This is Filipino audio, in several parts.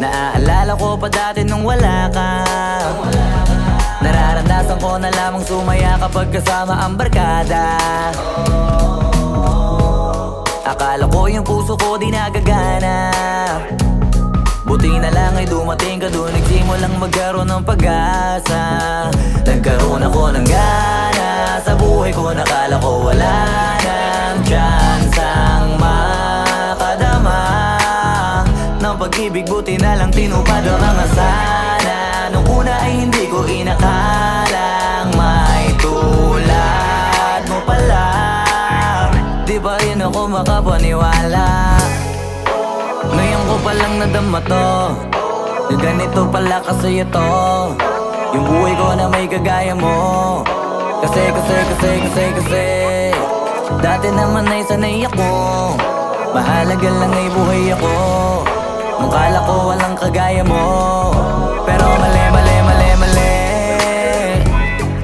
Naaalala ko pa dati nung wala ka. Nararanasan ko na lamang sumaya kapag kasama ang barkada. Akala ko yung puso ko di nagagana. Buti na lang ay dumating ka doon, nagsimulang magkaroon ng pag-asa. Nagkaroon ako ng gana sa buhay ko, nakala ko wala nang tsansang makadama ng pag-ibig. Buti na lang tinupad ang mga sana. Nung una ay hindi ko inakalang may tulad mo pala. Di ba rin ako makapaniwala? Ngayon ko palang nadama to, na ganito pala kasi ito yung buhay ko na may kagaya mo. Kasi dati naman ay sanay ako, mahalaga lang ay buhay ako. Nung kala ko walang kagaya mo, pero mali.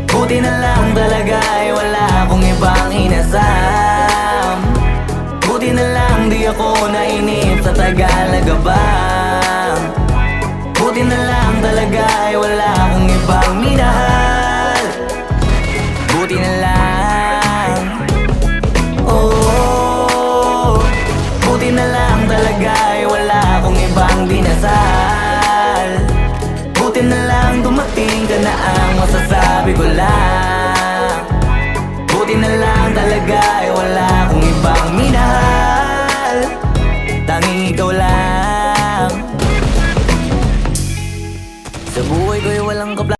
Buti na lang talaga ay wala akong ibang inasam. Buti na lang di ako nainip sa Tagalaga ba. Buti na lang talaga ay wala akong ibang minahal. Buti na lang, oh, buti na lang talaga ay wala akong ibang dinasal. Buti na lang dumating ka na, ang masasabi ko lang.